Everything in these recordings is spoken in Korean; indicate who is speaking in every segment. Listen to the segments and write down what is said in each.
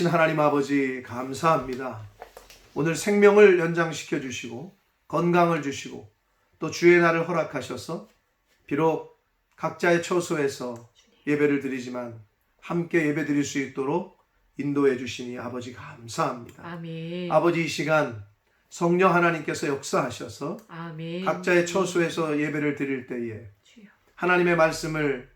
Speaker 1: 하나님 아버지 감사합니다. 오늘 생명을 연장시켜 주시고 건강을 주시고 또 주의 날을 허락하셔서 비록 각자의 처소에서 예배를 드리지만 함께 예배 드릴 수 있도록 인도해 주시니 아버지 감사합니다.
Speaker 2: 아멘.
Speaker 1: 아버지 이 시간 성령 하나님께서 역사하셔서
Speaker 2: 아멘.
Speaker 1: 각자의 처소에서 예배를 드릴 때에
Speaker 2: 주여.
Speaker 1: 하나님의 말씀을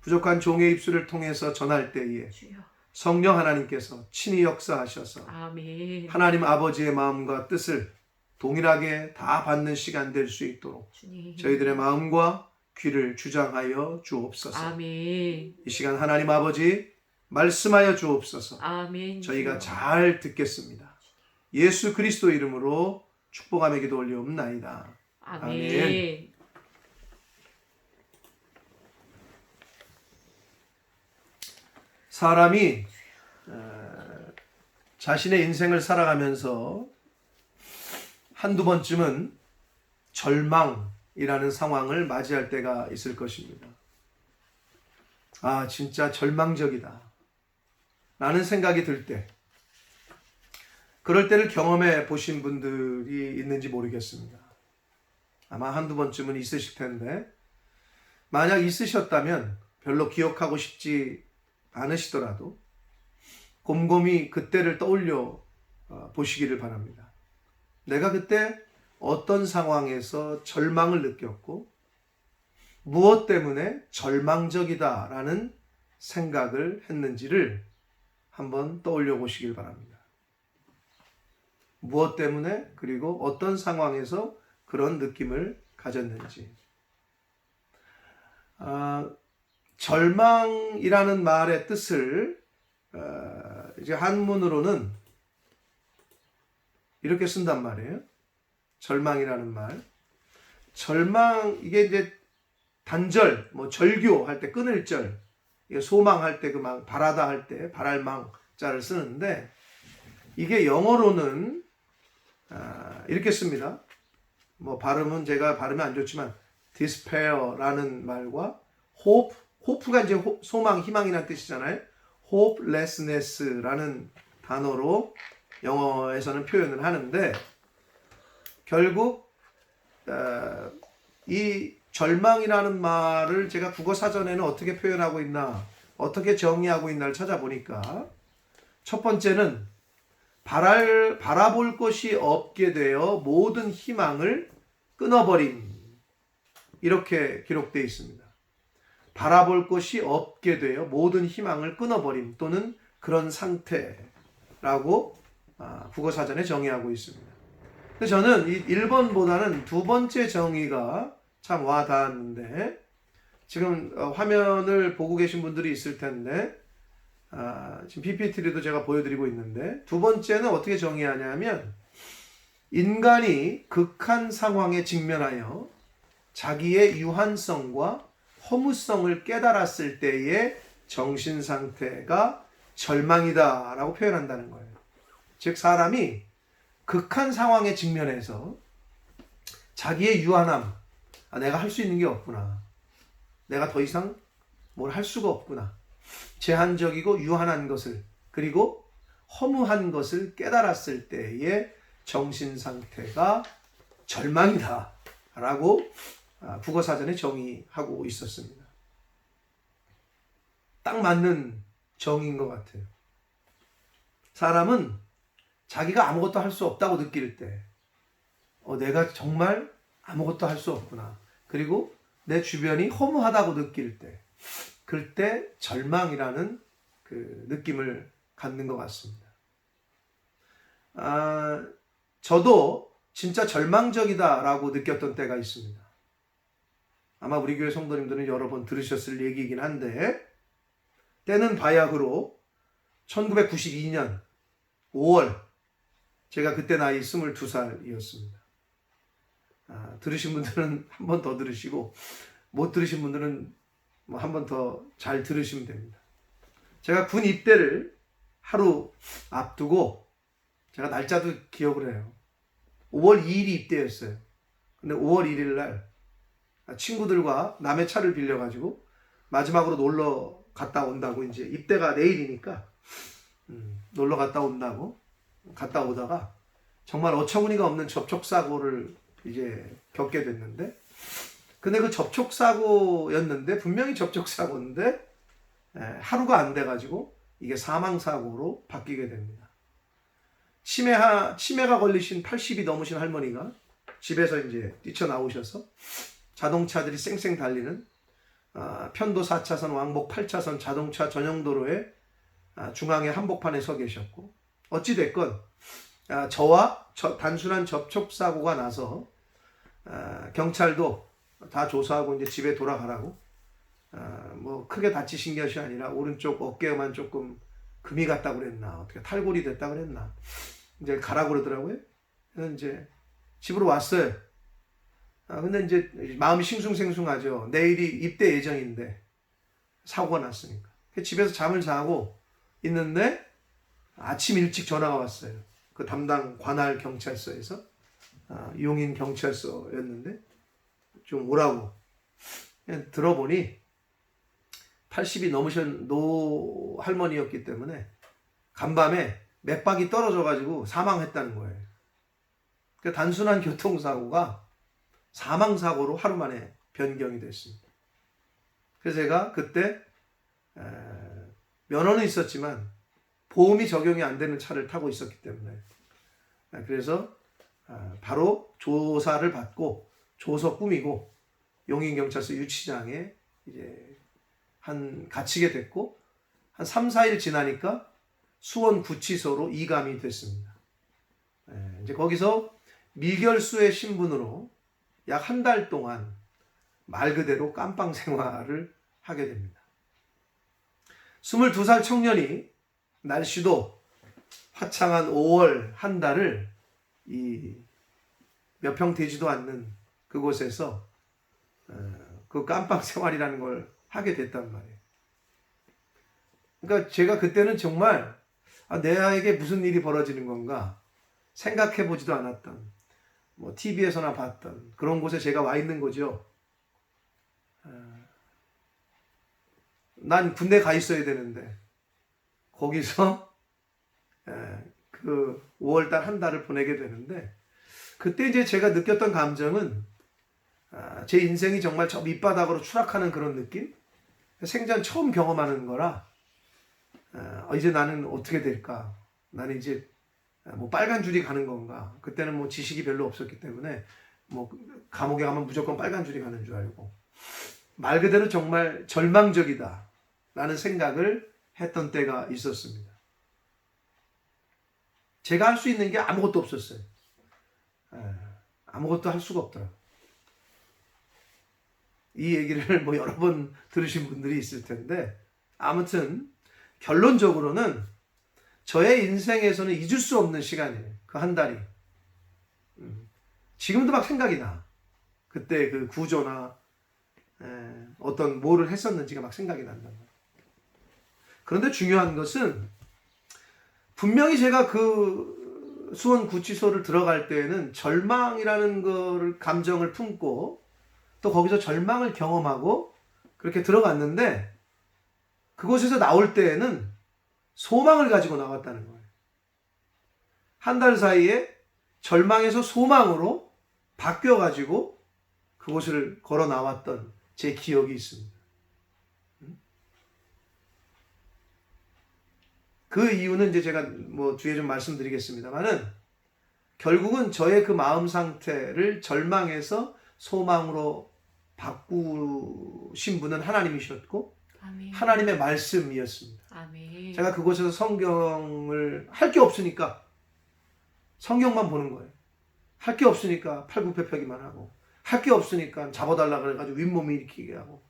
Speaker 1: 부족한 종의 입술을 통해서 전할 때에
Speaker 2: 주여.
Speaker 1: 성령 하나님께서 친히 역사하셔서
Speaker 2: 아멘.
Speaker 1: 하나님 아버지의 마음과 뜻을 동일하게 다 받는 시간 될 수 있도록
Speaker 2: 주님.
Speaker 1: 저희들의 마음과 귀를 주장하여 주옵소서.
Speaker 2: 아멘.
Speaker 1: 이 시간 하나님 아버지 말씀하여 주옵소서.
Speaker 2: 아멘.
Speaker 1: 저희가
Speaker 2: 주여.
Speaker 1: 잘 듣겠습니다. 예수 그리스도 이름으로 축복하며 기도 올리옵나이다.
Speaker 2: 아멘.
Speaker 1: 사람이 자신의 인생을 살아가면서 한두 번쯤은 절망이라는 상황을 맞이할 때가 있을 것입니다. 아, 진짜 절망적이다 라는 생각이 들 때, 그럴 때를 경험해 보신 분들이 있는지 모르겠습니다. 아마 한두 번쯤은 있으실 텐데, 만약 있으셨다면 별로 기억하고 싶지 않으시더라도 곰곰이 그때를 떠올려 보시기를 바랍니다. 내가 그때 어떤 상황에서 절망을 느꼈고 무엇 때문에 절망적이다라는 생각을 했는지를 한번 떠올려 보시길 바랍니다. 무엇 때문에, 그리고 어떤 상황에서 그런 느낌을 가졌는지. 절망이라는 말의 뜻을 이제 한문으로는 이렇게 쓴단 말이에요. 절망이라는 말. 절망, 이게 이제 단절, 절교할 때 끊을 절, 소망할 때 바라다 할 때 바랄망 자를 쓰는데, 이게 영어로는 이렇게 씁니다. 발음은 제가 발음이 안 좋지만 despair라는 말과 hope가 이제 소망, 희망이라는 뜻이잖아요. hopelessness라는 단어로 영어에서는 표현을 하는데, 결국 이 절망이라는 말을 제가 국어 사전에는 어떻게 표현하고 있나, 어떻게 정의하고 있나를 찾아보니까, 첫 번째는 바라볼 것이 없게 되어 모든 희망을 끊어버림, 이렇게 기록되어 있습니다. 바라볼 것이 없게 되어 모든 희망을 끊어버림 또는 그런 상태라고 국어사전에 정의하고 있습니다. 근데 저는 이 1번보다는 두 번째 정의가 참 와닿았는데, 지금 화면을 보고 계신 분들이 있을 텐데, 지금 PPT도 제가 보여드리고 있는데, 두 번째는 어떻게 정의하냐면, 인간이 극한 상황에 직면하여 자기의 유한성과 허무성을 깨달았을 때의 정신 상태가 절망이다 라고 표현한다는 거예요. 즉, 사람이 극한 상황에 직면해서 자기의 유한함, 내가 할 수 있는 게 없구나, 내가 더 이상 뭘 할 수가 없구나, 제한적이고 유한한 것을, 그리고 허무한 것을 깨달았을 때의 정신 상태가 절망이다 라고 국어사전에 정의하고 있었습니다. 딱 맞는 정의인 것 같아요. 사람은 자기가 아무것도 할 수 없다고 느낄 때, 내가 정말 아무것도 할 수 없구나, 그리고 내 주변이 허무하다고 느낄 때, 그럴 때 절망이라는 그 느낌을 갖는 것 같습니다. 저도 진짜 절망적이다라고 느꼈던 때가 있습니다. 아마 우리 교회 성도님들은 여러 번 들으셨을 얘기이긴 한데, 때는 바야흐로 1992년 5월, 제가 그때 나이 22살이었습니다. 들으신 분들은 한 번 더 들으시고, 못 들으신 분들은 한 번 더 잘 들으시면 됩니다. 제가 군 입대를 하루 앞두고, 제가 날짜도 기억을 해요. 5월 2일이 입대였어요. 근데 5월 1일 날 친구들과 남의 차를 빌려가지고 마지막으로 놀러 갔다 온다고, 이제 입대가 내일이니까 놀러 갔다 온다고 갔다 오다가 정말 어처구니가 없는 접촉사고를 이제 겪게 됐는데, 근데 그 접촉사고였는데 분명히 접촉사고인데 하루가 안 돼가지고 이게 사망사고로 바뀌게 됩니다. 치매가 걸리신 80이 넘으신 할머니가 집에서 이제 뛰쳐나오셔서 자동차들이 쌩쌩 달리는 편도 4차선 왕복 8차선 자동차 전용도로에 중앙에 한복판에 서 계셨고, 어찌됐건 저와 단순한 접촉사고가 나서 경찰도 다 조사하고 이제 집에 돌아가라고, 뭐 크게 다치신 것이 아니라 오른쪽 어깨에만 조금 금이 갔다 그랬나, 어떻게 탈골이 됐다 그랬나, 이제 가라고 그러더라고요. 그래서 이제 집으로 왔어요. 근데 이제 마음이 싱숭생숭하죠. 내일이 입대 예정인데 사고가 났으니까. 집에서 잠을 자고 있는데 아침 일찍 전화가 왔어요. 그 담당 관할 경찰서에서, 용인 경찰서였는데 좀 오라고. 그냥 들어보니 80이 넘으신 노 할머니였기 때문에 간밤에 맥박이 떨어져가지고 사망했다는 거예요. 그러니까 단순한 교통사고가 사망사고로 하루 만에 변경이 됐습니다. 그래서 제가 그때 면허는 있었지만 보험이 적용이 안 되는 차를 타고 있었기 때문에, 그래서 바로 조사를 받고 조서 꾸미고 용인경찰서 유치장에 이제 갇히게 됐고, 한 3, 4일 지나니까 수원구치소로 이감이 됐습니다. 이제 거기서 미결수의 신분으로 약 한 달 동안 말 그대로 깜빵 생활을 하게 됩니다. 22살 청년이 날씨도 화창한 5월 한 달을 이 몇 평 되지도 않는 그곳에서 그 깜빵 생활이라는 걸 하게 됐단 말이에요. 그러니까 제가 그때는 정말 내에게 무슨 일이 벌어지는 건가 생각해 보지도 않았던, 뭐 TV에서나 봤던 그런 곳에 제가 와 있는 거죠. 난 군대 가 있어야 되는데 거기서 그 5월달 한 달을 보내게 되는데, 그때 이제 제가 느꼈던 감정은 제 인생이 정말 저 밑바닥으로 추락하는 그런 느낌? 생전 처음 경험하는 거라 이제 나는 어떻게 될까? 나는 이제 뭐 빨간 줄이 가는 건가? 그때는 뭐 지식이 별로 없었기 때문에 뭐 감옥에 가면 무조건 빨간 줄이 가는 줄 알고, 말 그대로 정말 절망적이다 라는 생각을 했던 때가 있었습니다. 제가 할 수 있는 게 아무것도 없었어요. 아무것도 할 수가 없더라고요. 이 얘기를 뭐 여러 번 들으신 분들이 있을 텐데, 아무튼 결론적으로는 저의 인생에서는 잊을 수 없는 시간이에요. 그 한 달이. 지금도 막 생각이 나. 그때 그 구조나 어떤 뭐를 했었는지가 막 생각이 난단 말이에요. 그런데 중요한 것은 분명히 제가 그 수원구치소를 들어갈 때에는 절망이라는 거를 감정을 품고 또 거기서 절망을 경험하고 그렇게 들어갔는데, 그곳에서 나올 때에는 소망을 가지고 나왔다는 거예요. 한 달 사이에 절망에서 소망으로 바뀌어가지고 그곳을 걸어 나왔던 제 기억이 있습니다. 그 이유는 이제 제가 뭐 뒤에 좀 말씀드리겠습니다만은, 결국은 저의 그 마음 상태를 절망에서 소망으로 바꾸신 분은 하나님이셨고,
Speaker 2: 아멘.
Speaker 1: 하나님의 말씀이었습니다.
Speaker 2: 아멘.
Speaker 1: 제가 그곳에서 성경을 할 게 없으니까 성경만 보는 거예요. 할 게 없으니까 팔굽혀펴기만 하고, 할 게 없으니까 잡아달라 그래가지고 윗몸 일으키게 하고,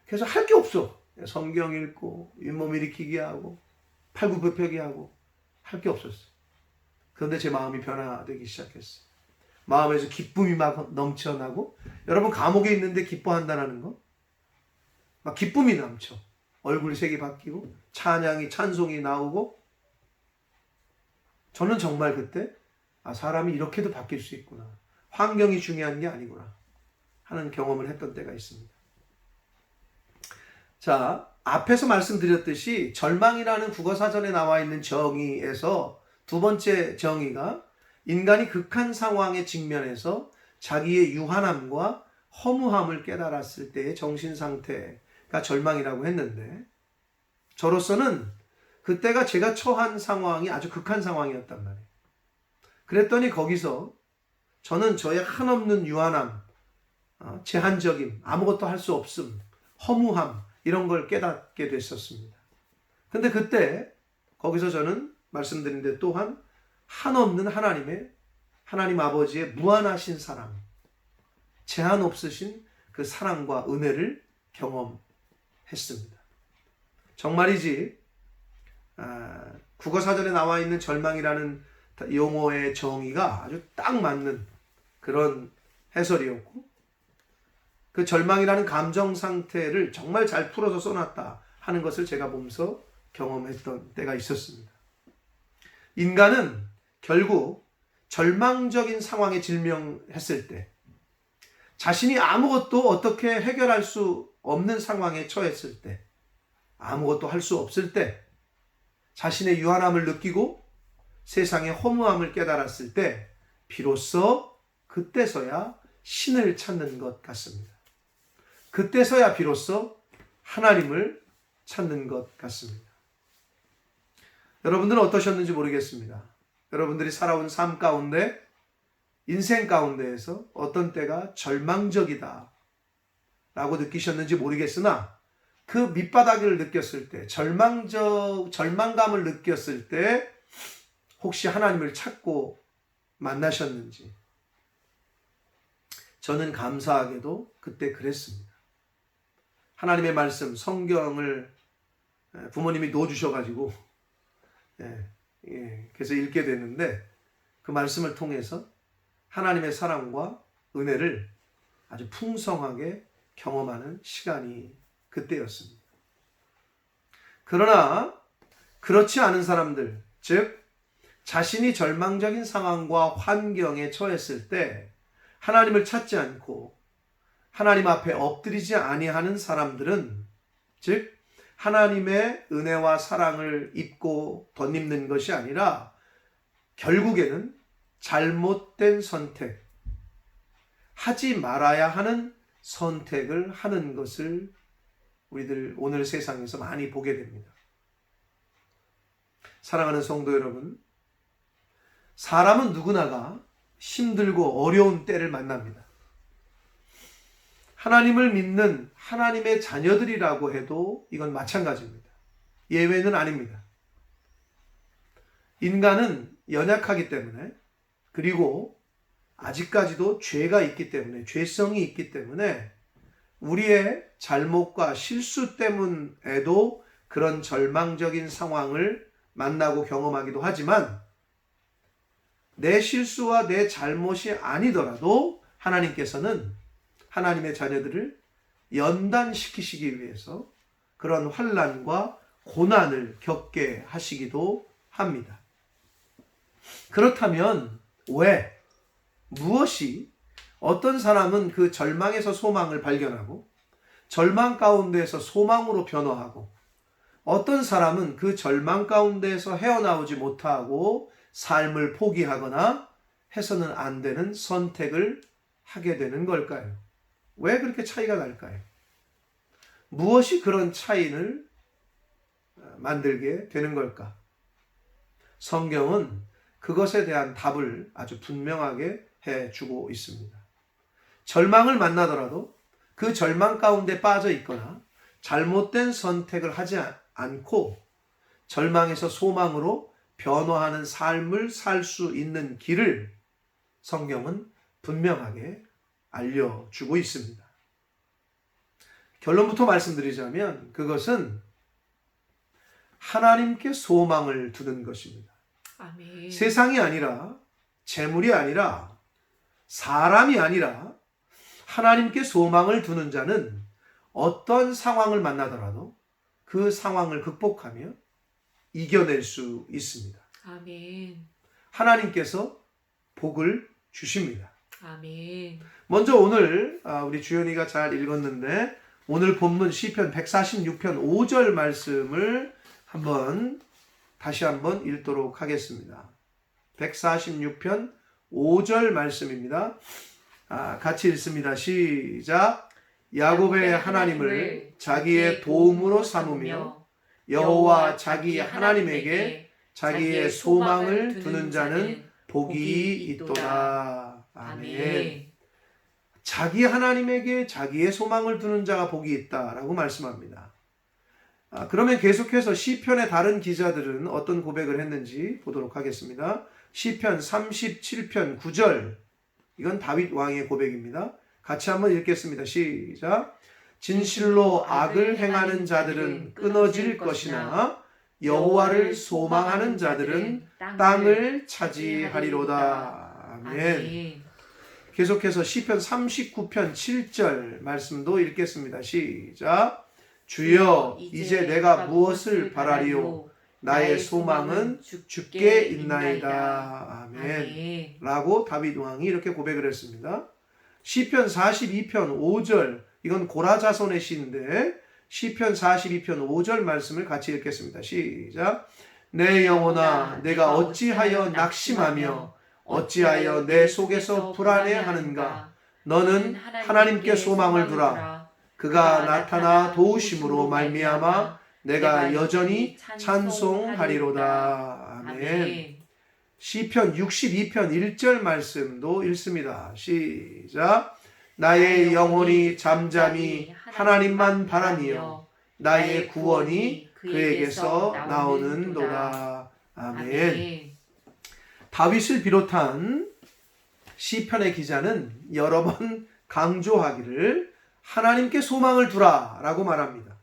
Speaker 1: 그래서 할 게 없어. 성경 읽고 윗몸 일으키기 하고 팔굽혀펴기 하고 할 게 없었어요. 그런데 제 마음이 변화되기 시작했어요. 마음에서 기쁨이 막 넘쳐나고, 여러분 감옥에 있는데 기뻐한다는 거? 막 기쁨이 넘쳐. 얼굴 색이 바뀌고 찬양이 찬송이 나오고, 저는 정말 그때 사람이 이렇게도 바뀔 수 있구나, 환경이 중요한 게 아니구나 하는 경험을 했던 때가 있습니다. 자, 앞에서 말씀드렸듯이 절망이라는 국어사전에 나와 있는 정의에서 두 번째 정의가 인간이 극한 상황에 직면해서 자기의 유한함과 허무함을 깨달았을 때의 정신 상태가 절망이라고 했는데, 저로서는 그때가 제가 처한 상황이 아주 극한 상황이었단 말이에요. 그랬더니 거기서 저는 저의 한없는 유한함, 제한적임, 아무것도 할 수 없음, 허무함, 이런 걸 깨닫게 됐었습니다. 근데 그때 거기서 저는 말씀드린 데 또한 한없는 하나님 아버지의 무한하신 사랑, 제한 없으신 그 사랑과 은혜를 경험했습니다. 정말이지 국어사전에 나와 있는 절망이라는 용어의 정의가 아주 딱 맞는 그런 해설이었고, 그 절망이라는 감정 상태를 정말 잘 풀어서 써놨다 하는 것을 제가 보면서 경험했던 때가 있었습니다. 인간은 결국 절망적인 상황에 직면했을 때, 자신이 아무것도 어떻게 해결할 수 없는 상황에 처했을 때, 아무것도 할 수 없을 때, 자신의 유한함을 느끼고 세상의 허무함을 깨달았을 때, 비로소 그때서야 신을 찾는 것 같습니다. 그때서야 비로소 하나님을 찾는 것 같습니다. 여러분들은 어떠셨는지 모르겠습니다. 여러분들이 살아온 삶 가운데, 인생 가운데에서 어떤 때가 절망적이다 라고 느끼셨는지 모르겠으나, 그 밑바닥을 느꼈을 때, 절망감을 느꼈을 때 혹시 하나님을 찾고 만나셨는지, 저는 감사하게도 그때 그랬습니다. 하나님의 말씀, 성경을 부모님이 놓아주셔가지고 그래서 읽게 됐는데, 그 말씀을 통해서 하나님의 사랑과 은혜를 아주 풍성하게 경험하는 시간이 그때였습니다. 그러나 그렇지 않은 사람들, 즉 자신이 절망적인 상황과 환경에 처했을 때 하나님을 찾지 않고 하나님 앞에 엎드리지 아니하는 사람들은, 즉 하나님의 은혜와 사랑을 입고 덧입는 것이 아니라 결국에는 잘못된 선택, 하지 말아야 하는 선택을 하는 것을 우리들 오늘 세상에서 많이 보게 됩니다. 사랑하는 성도 여러분, 사람은 누구나가 힘들고 어려운 때를 만납니다. 하나님을 믿는 하나님의 자녀들이라고 해도 이건 마찬가지입니다. 예외는 아닙니다. 인간은 연약하기 때문에, 그리고 아직까지도 죄가 있기 때문에, 죄성이 있기 때문에 우리의 잘못과 실수 때문에도 그런 절망적인 상황을 만나고 경험하기도 하지만, 내 실수와 내 잘못이 아니더라도 하나님께서는 하나님의 자녀들을 연단시키시기 위해서 그런 환난과 고난을 겪게 하시기도 합니다. 그렇다면 무엇이 어떤 사람은 그 절망에서 소망을 발견하고 절망 가운데에서 소망으로 변화하고, 어떤 사람은 그 절망 가운데에서 헤어나오지 못하고 삶을 포기하거나 해서는 안 되는 선택을 하게 되는 걸까요? 왜 그렇게 차이가 날까요? 무엇이 그런 차이를 만들게 되는 걸까? 성경은 그것에 대한 답을 아주 분명하게 해주고 있습니다. 절망을 만나더라도 그 절망 가운데 빠져 있거나 잘못된 선택을 하지 않고 절망에서 소망으로 변화하는 삶을 살 수 있는 길을 성경은 분명하게 알려주고 있습니다. 결론부터 말씀드리자면 그것은 하나님께 소망을 두는 것입니다.
Speaker 2: 아멘.
Speaker 1: 세상이 아니라, 재물이 아니라, 사람이 아니라 하나님께 소망을 두는 자는 어떤 상황을 만나더라도 그 상황을 극복하며 이겨낼 수 있습니다.
Speaker 2: 아멘.
Speaker 1: 하나님께서 복을 주십니다.
Speaker 2: 아멘.
Speaker 1: 먼저 오늘 우리 주연이가 잘 읽었는데 오늘 본문 시편 146편 5절 말씀을 다시 한번 읽도록 하겠습니다. 146편 5절 말씀입니다. 같이 읽습니다. 시작. 야곱의 하나님을 자기의 도움으로 삼으며 여호와 자기 하나님에게 자기의 소망을 두는 자는 복이 있도다. 아멘. 자기 하나님에게 자기의 소망을 두는 자가 복이 있다라고 말씀합니다. 그러면 계속해서 시편의 다른 기자들은 어떤 고백을 했는지 보도록 하겠습니다. 시편 37편 9절, 이건 다윗 왕의 고백입니다. 같이 한번 읽겠습니다. 시작. 진실로 악을 행하는 자들은 끊어질 것이나 여호와를 소망하는 자들은 땅을 차지하리로다. 아멘. 계속해서 시편 39편 7절 말씀도 읽겠습니다. 시작. 주여 이제 내가 무엇을 바라리요? 나의 소망은 주께 있나이다. 아멘. 라고 다윗 왕이 이렇게 고백을 했습니다. 시편 42편 5절, 이건 고라 자손의 시인데 시편 42편 5절 말씀을 같이 읽겠습니다. 시작. 내 영혼아 내가 어찌하여 낙심하며 어찌하여 내 속에서 불안해하는가? 너는 하나님께 소망을 두라. 그가 나타나 도우심으로 말미암아 내가 여전히 찬송하리로다. 아멘. 시편 62편 1절 말씀도 읽습니다. 시작. 나의 영혼이 잠잠히 하나님만 바라며 나의 구원이 그에게서 나오는도다. 아멘. 다윗을 비롯한 시편의 기자는 여러 번 강조하기를 하나님께 소망을 두라라고 말합니다.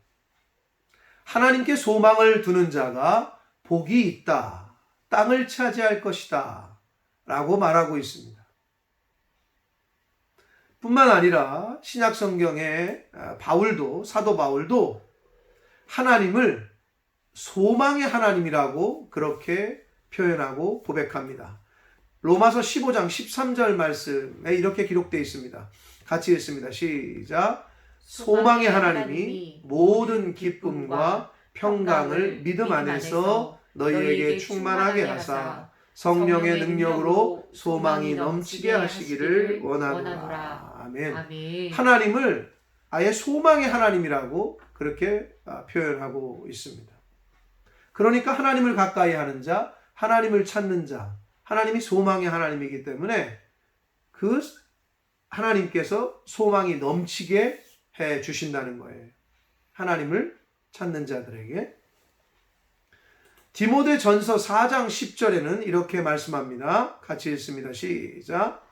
Speaker 1: 하나님께 소망을 두는 자가 복이 있다, 땅을 차지할 것이다 라고 말하고 있습니다. 뿐만 아니라 신약 성경의 사도 바울도 하나님을 소망의 하나님이라고 그렇게 표현하고 고백합니다. 로마서 15장 13절 말씀에 이렇게 기록되어 있습니다. 같이 읽습니다. 시작. 소망의 하나님이 모든 기쁨과 평강을 믿음 안에서 너희에게 충만하게 하사 성령의 능력으로 소망이 넘치게 하시기를 원하노라. 아멘. 하나님을 아예 소망의 하나님이라고 그렇게 표현하고 있습니다. 그러니까 하나님을 가까이 하는 자, 하나님을 찾는 자, 하나님이 소망의 하나님이기 때문에 그 하나님께서 소망이 넘치게 해 주신다는 거예요. 하나님을 찾는 자들에게. 디모데전서 4장 10절에는 이렇게 말씀합니다. 같이 읽습니다. 시작.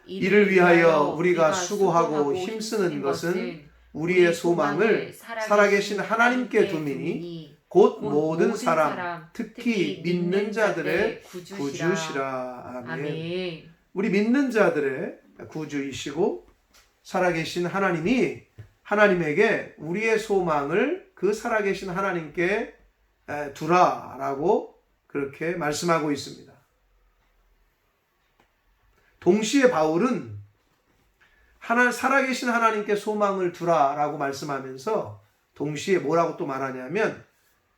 Speaker 1: 이를 위하여 우리가 수고하고 힘쓰는 것은 우리의 소망을 살아계신 하나님께 두미니 곧 모든 사람, 특히 믿는 자들의 구주시라. 아멘. 우리 믿는 자들의 구주이시고 살아계신 하나님이 하나님에게 우리의 소망을 그 살아계신 하나님께 두라라고 그렇게 말씀하고 있습니다. 동시에 바울은 살아계신 하나님께 소망을 두라라고 말씀하면서 동시에 뭐라고 또 말하냐면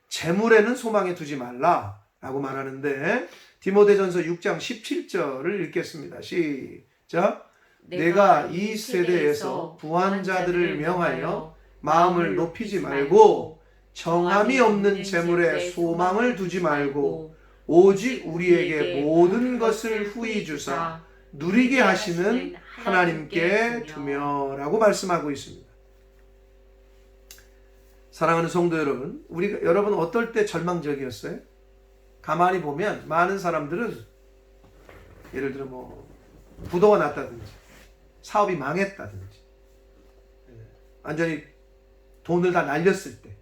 Speaker 1: 재물에는 소망에 두지 말라라고 말하는데 디모데전서 6장 17절을 읽겠습니다. 시작. 내가 이 세대에서 부한 자들을 명하여 마음을 높이지 말고 정함이 없는 재물에 소망을 두지 말고 오직 우리에게 모든 것을 후히 주사 누리게 하시는 하나님께 두며라고 말씀하고 있습니다. 사랑하는 성도 여러분, 여러분 어떨 때 절망적이었어요? 가만히 보면 많은 사람들은 예를 들어 부도가 났다든지 사업이 망했다든지 완전히 돈을 다 날렸을 때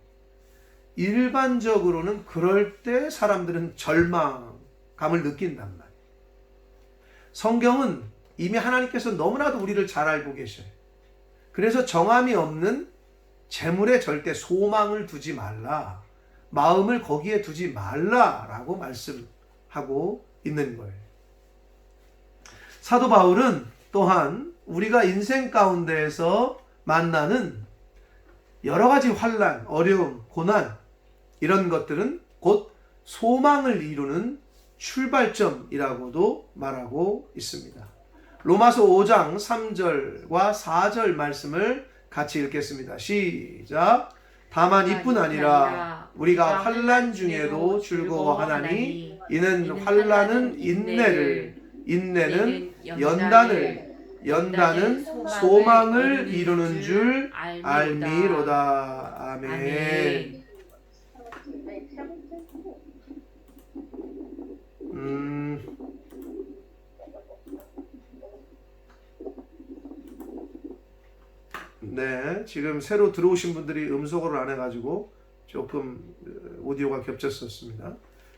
Speaker 1: 일반적으로는 그럴 때 사람들은 절망감을 느낀단 말이에요. 성경은 이미 하나님께서 너무나도 우리를 잘 알고 계셔요. 그래서 정함이 없는 재물에 절대 소망을 두지 말라, 마음을 거기에 두지 말라라고 말씀하고 있는 거예요. 사도 바울은 또한 우리가 인생 가운데에서 만나는 여러 가지 환난, 어려움, 고난 이런 것들은 곧 소망을 이루는 출발점이라고도 말하고 있습니다. 로마서 5장 3절과 4절 말씀을 같이 읽겠습니다. 시작. 다만 이뿐 아니라 우리가 환난 중에도 즐거워하나니 이는 환난은 인내를, 인내는 연단을, 연단은 소망을 이루는 줄 알미로다. 아멘. 네, 지금 새로 들어오신 분들이 음소거를 안 해가지고 조금 오디오가 겹쳤었습니다.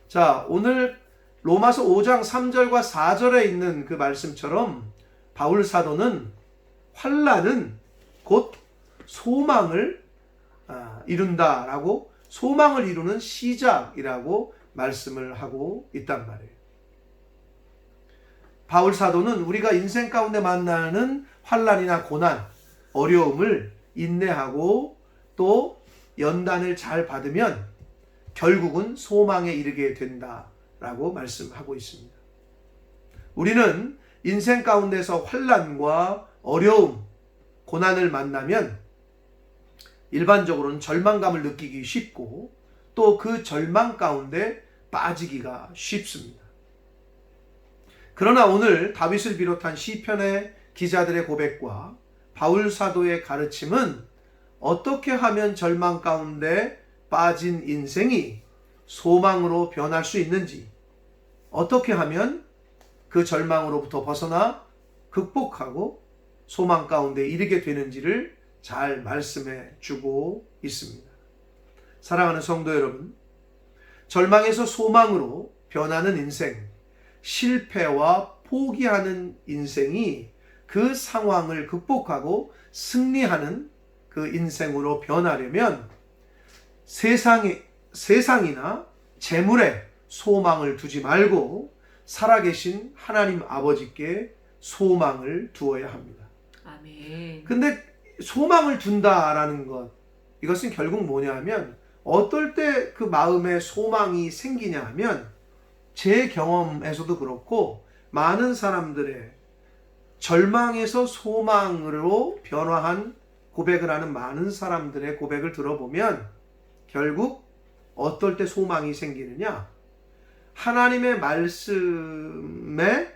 Speaker 1: 자, 오늘 로마서 5장 3절과 4절에 있는 그 말씀처럼 바울 사도는 환난은 곧 소망을 이룬다라고, 소망을 이루는 시작이라고 말씀을 하고 있단 말이에요. 바울 사도는 우리가 인생 가운데 만나는 환난이나 고난, 어려움을 인내하고 또 연단을 잘 받으면 결국은 소망에 이르게 된다라고 말씀하고 있습니다. 우리는 인생 가운데서 환난과 어려움, 고난을 만나면 일반적으로는 절망감을 느끼기 쉽고 또 그 절망 가운데 빠지기가 쉽습니다. 그러나 오늘 다윗을 비롯한 시편의 기자들의 고백과 바울 사도의 가르침은 어떻게 하면 절망 가운데 빠진 인생이 소망으로 변할 수 있는지, 어떻게 하면 그 절망으로부터 벗어나 극복하고 소망 가운데 이르게 되는지를 잘 말씀해 주고 있습니다. 사랑하는 성도 여러분, 절망에서 소망으로 변하는 인생, 실패와 포기하는 인생이 그 상황을 극복하고 승리하는 그 인생으로 변하려면 세상이나 재물에 소망을 두지 말고 살아계신 하나님 아버지께 소망을 두어야 합니다.
Speaker 2: 아멘.
Speaker 1: 근데 소망을 둔다라는 것, 이것은 결국 뭐냐 하면 어떨 때 그 마음에 소망이 생기냐 하면 제 경험에서도 그렇고 많은 사람들의 절망에서 소망으로 변화한 고백을 하는 많은 사람들의 고백을 들어보면 결국 어떨 때 소망이 생기느냐? 하나님의 말씀에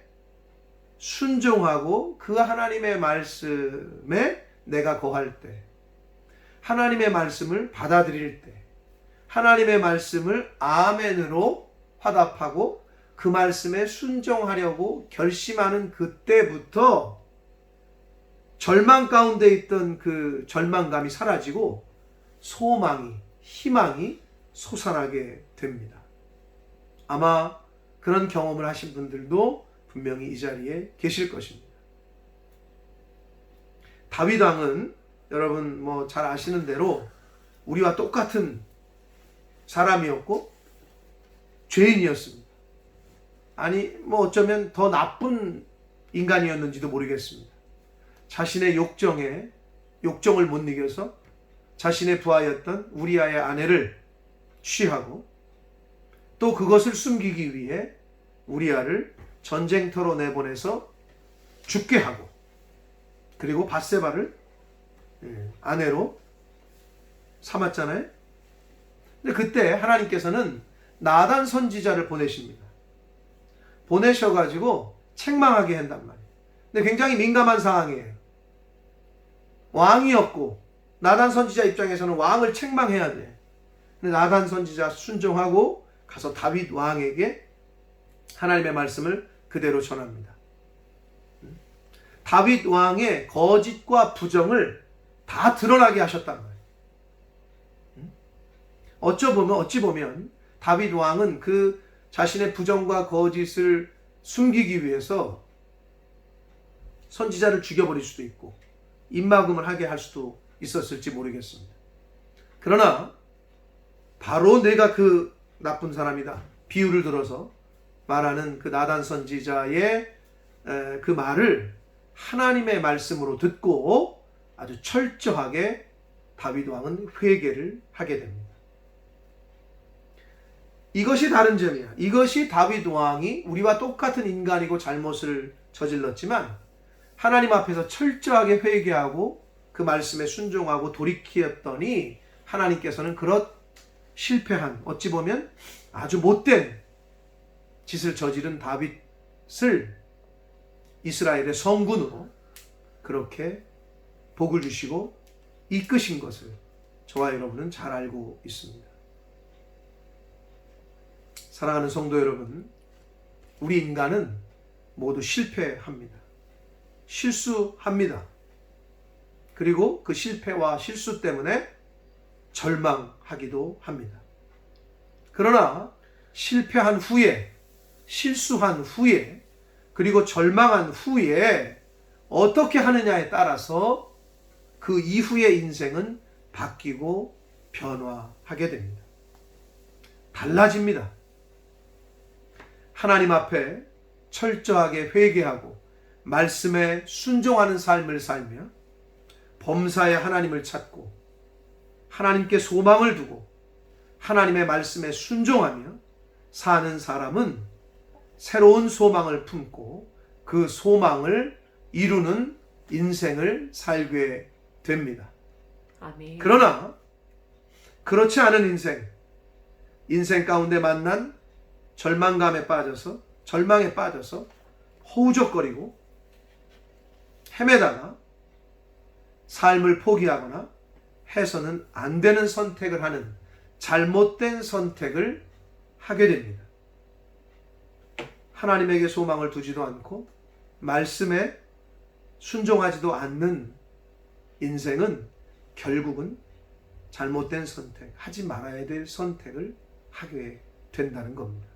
Speaker 1: 순종하고 그 하나님의 말씀에 내가 거할 때, 하나님의 말씀을 받아들일 때, 하나님의 말씀을 아멘으로 화답하고 그 말씀에 순종하려고 결심하는 그때부터 절망 가운데 있던 그 절망감이 사라지고 소망이, 희망이 솟아나게 됩니다. 아마 그런 경험을 하신 분들도 분명히 이 자리에 계실 것입니다. 다윗 왕은 여러분 뭐 잘 아시는 대로 우리와 똑같은 사람이었고 죄인이었습니다. 아니 뭐 어쩌면 더 나쁜 인간이었는지도 모르겠습니다. 자신의 욕정을 못 이겨서 자신의 부하였던 우리아의 아내를 취하고 또 그것을 숨기기 위해 우리아를 전쟁터로 내보내서 죽게 하고 그리고 밧세바를 아내로 삼았잖아요. 근데 그때 하나님께서는 나단 선지자를 보내십니다. 보내셔가지고 책망하게 한단 말이에요. 근데 굉장히 민감한 상황이에요. 왕이었고 나단 선지자 입장에서는 왕을 책망해야 돼. 근데 나단 선지자 순종하고 가서 다윗 왕에게 하나님의 말씀을 그대로 전합니다. 다윗 왕의 거짓과 부정을 다 드러나게 하셨단 말이에요. 어찌 보면 다윗 왕은 그 자신의 부정과 거짓을 숨기기 위해서 선지자를 죽여버릴 수도 있고 입막음을 하게 할 수도 있었을지 모르겠습니다. 그러나 바로 내가 그 나쁜 사람이다 비유를 들어서 말하는 그 나단 선지자의 그 말을 하나님의 말씀으로 듣고 아주 철저하게 다윗 왕은 회개를 하게 됩니다. 이것이 다른 점이야. 이것이 다윗 왕이 우리와 똑같은 인간이고 잘못을 저질렀지만 하나님 앞에서 철저하게 회개하고 그 말씀에 순종하고 돌이켰더니 하나님께서는 그런 실패한, 어찌 보면 아주 못된 짓을 저지른 다윗을 이스라엘의 성군으로 그렇게 복을 주시고 이끄신 것을 저와 여러분은 잘 알고 있습니다. 사랑하는 성도 여러분, 우리 인간은 모두 실패합니다. 실수합니다. 그리고 그 실패와 실수 때문에 절망하기도 합니다. 그러나 실패한 후에, 실수한 후에, 그리고 절망한 후에 어떻게 하느냐에 따라서 그 이후의 인생은 바뀌고 변화하게 됩니다. 달라집니다. 하나님 앞에 철저하게 회개하고 말씀에 순종하는 삶을 살며 범사에 하나님을 찾고 하나님께 소망을 두고 하나님의 말씀에 순종하며 사는 사람은 새로운 소망을 품고 그 소망을 이루는 인생을 살게 됩니다.
Speaker 2: 아멘.
Speaker 1: 그러나 그렇지 않은 인생 가운데 만난 절망에 빠져서 허우적거리고 헤매다가 삶을 포기하거나 해서는 안 되는 선택을 하는 잘못된 선택을 하게 됩니다. 하나님에게 소망을 두지도 않고 말씀에 순종하지도 않는 인생은 결국은 잘못된 선택, 하지 말아야 될 선택을 하게 된다는 겁니다.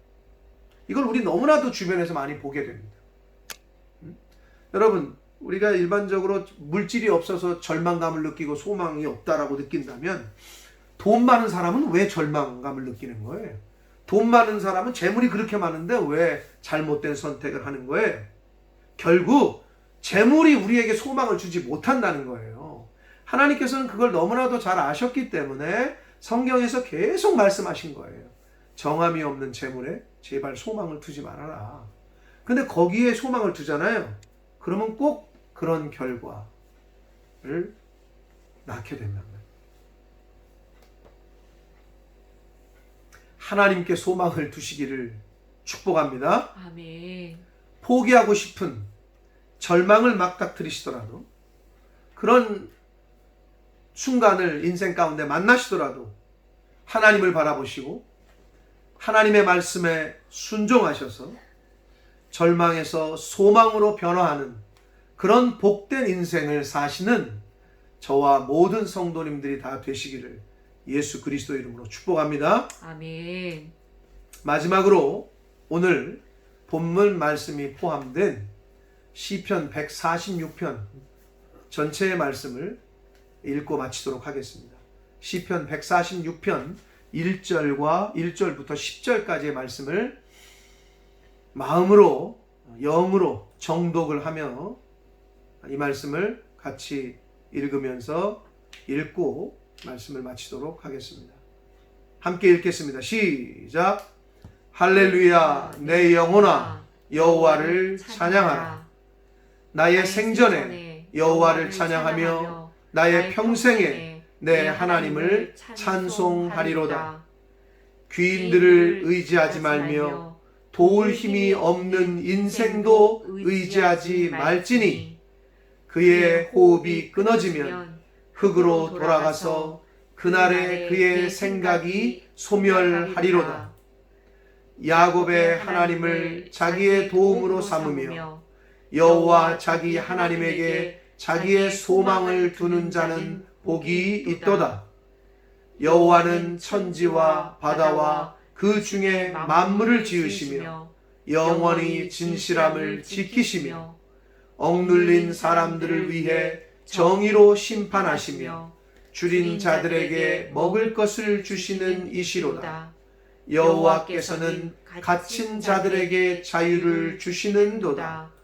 Speaker 1: 이걸 우리 너무나도 주변에서 많이 보게 됩니다. 여러분, 우리가 일반적으로 물질이 없어서 절망감을 느끼고 소망이 없다라고 느낀다면 돈 많은 사람은 왜 절망감을 느끼는 거예요? 돈 많은 사람은 재물이 그렇게 많은데 왜 잘못된 선택을 하는 거예요? 결국 재물이 우리에게 소망을 주지 못한다는 거예요. 하나님께서는 그걸 너무나도 잘 아셨기 때문에 성경에서 계속 말씀하신 거예요. 정함이 없는 재물에 제발 소망을 두지 말아라. 근데 거기에 소망을 두잖아요. 그러면 꼭 그런 결과를 낳게 된단 말이에요. 하나님께 소망을 두시기를 축복합니다.
Speaker 2: 아멘.
Speaker 1: 포기하고 싶은 절망을 맞닥뜨리시더라도 그런 순간을 인생 가운데 만나시더라도 하나님을 바라보시고 하나님의 말씀에 순종하셔서 절망에서 소망으로 변화하는 그런 복된 인생을 사시는 저와 모든 성도님들이 다 되시기를 예수 그리스도 이름으로 축복합니다.
Speaker 2: 아멘.
Speaker 1: 마지막으로 오늘 본문 말씀이 포함된 시편 146편 전체의 말씀을 읽고 마치도록 하겠습니다. 시편 146편 1절부터 10절까지의 말씀을 마음으로 영으로 정독을 하며 이 말씀을 같이 읽으면서 읽고 말씀을 마치도록 하겠습니다. 함께 읽겠습니다. 시작. 할렐루야 내 영혼아 여호와를 찬양하라. 나의 생전에 여호와를 찬양하며 나의 평생에 내 하나님을 찬송하리로다. 귀인들을 의지하지 말며 도울 힘이 없는 인생도 의지하지 말지니 그의 호흡이 끊어지면 흙으로 돌아가서 그날에 그의 생각이 소멸하리로다. 야곱의 하나님을 자기의 도움으로 삼으며 여호와 자기 하나님에게 자기의 소망을 두는 자는 복이 있도다. 여호와는 천지와 바다와 그 중에 만물을 지으시며 영원히 진실함을 지키시며 억눌린 사람들을 위해 정의로 심판하시며 줄인 자들에게 먹을 것을 주시는 이시로다. 여호와께서는 갇힌 자들에게 자유를 주시는도다.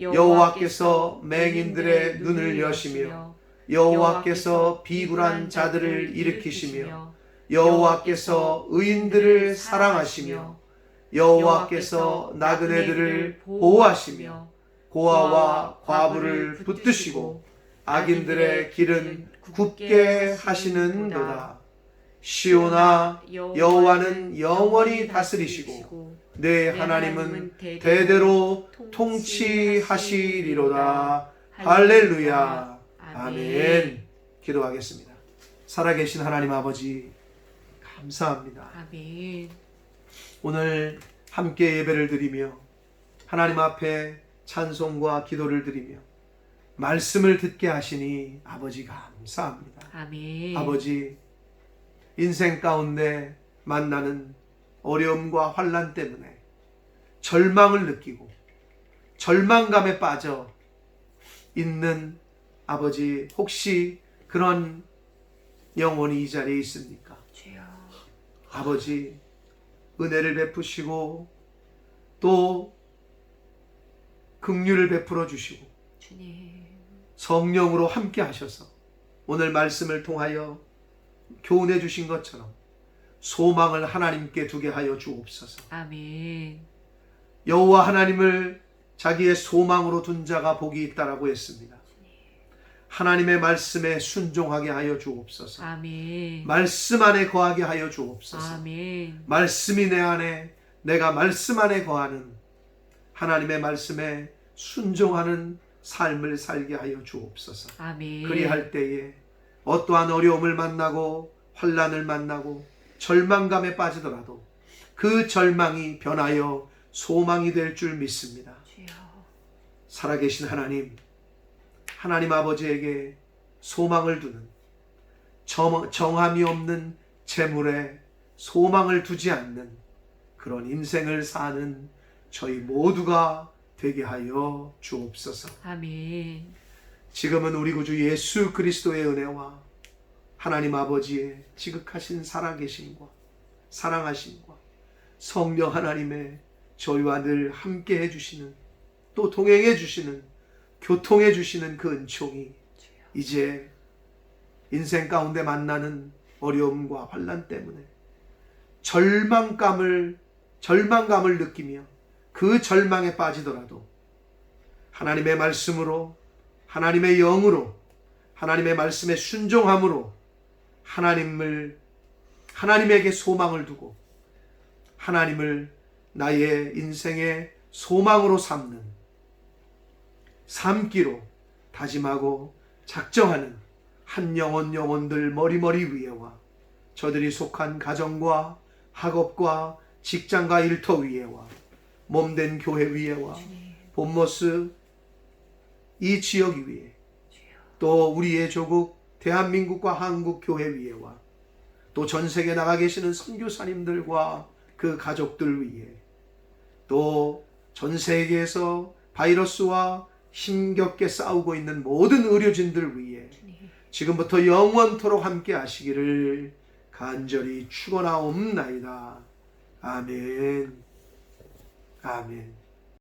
Speaker 1: 여호와께서 맹인들의 눈을 여시며 여호와께서 비굴한 자들을 일으키시며 여호와께서 의인들을 사랑하시며 여호와께서 나그네들을 보호하시며 고아와 과부를 붙드시고 악인들의 길은 굽게 하시는도다. 시온아, 여호와는 영원히 다스리시고 내 하나님은 대대로 통치하시리로다. 할렐루야. 아멘. 기도하겠습니다. 살아계신 하나님 아버지, 감사합니다.
Speaker 2: 아멘.
Speaker 1: 오늘 함께 예배를 드리며 하나님 앞에 찬송과 기도를 드리며 말씀을 듣게 하시니 아버지 감사합니다.
Speaker 2: 아멘.
Speaker 1: 아버지, 인생 가운데 만나는 어려움과 환난 때문에 절망을 느끼고 절망감에 빠져 있는 아버지, 혹시 그런 영혼이 이 자리에 있습니까?
Speaker 2: 주여.
Speaker 1: 아버지, 은혜를 베푸시고 또 긍휼을 베풀어 주시고
Speaker 2: 주님.
Speaker 1: 성령으로 함께 하셔서 오늘 말씀을 통하여 교훈해 주신 것처럼 소망을 하나님께 두게 하여 주옵소서.
Speaker 2: 아멘.
Speaker 1: 여호와 하나님을 자기의 소망으로 둔 자가 복이 있다라고 했습니다. 하나님의 말씀에 순종하게 하여 주옵소서.
Speaker 2: 아멘.
Speaker 1: 말씀 안에 거하게 하여 주옵소서.
Speaker 2: 아멘.
Speaker 1: 말씀이 내 안에, 내가 말씀 안에 거하는 하나님의 말씀에 순종하는 삶을 살게 하여 주옵소서.
Speaker 2: 아멘.
Speaker 1: 그리할 때에 어떠한 어려움을 만나고 환난을 만나고 절망감에 빠지더라도 그 절망이 변하여 소망이 될 줄 믿습니다.
Speaker 2: 주여.
Speaker 1: 살아계신 하나님, 하나님 아버지에게 소망을 두는 정함이 없는 재물에 소망을 두지 않는 그런 인생을 사는 저희 모두가 되게 하여 주옵소서.
Speaker 2: 아멘.
Speaker 1: 지금은 우리 구주 예수 그리스도의 은혜와 하나님 아버지의 지극하신 살아계심과 사랑하심과 성령 하나님의 저희와 늘 함께 해주시는, 또 동행해 주시는, 교통해 주시는 그 은총이 이제 인생 가운데 만나는 어려움과 환난 때문에 절망감을 느끼며 그 절망에 빠지더라도 하나님의 말씀으로, 하나님의 영으로, 하나님의 말씀에 순종함으로 하나님에게 소망을 두고 하나님을 나의 인생의 소망으로 삼기로 다짐하고 작정하는 한 영혼들 머리머리 위에와 저들이 속한 가정과 학업과 직장과 일터 위에와 몸된 교회 위에와 본모스 이 지역 위에 또 우리의 조국 대한민국과 한국 교회 위에와 또 전 세계 나가 계시는 선교사님들과 그 가족들 위에 또 전 세계에서 바이러스와 힘겹게 싸우고 있는 모든 의료진들 위에 지금부터 영원토록 함께 하시기를 간절히 축원하옵나이다. 아멘. 아멘.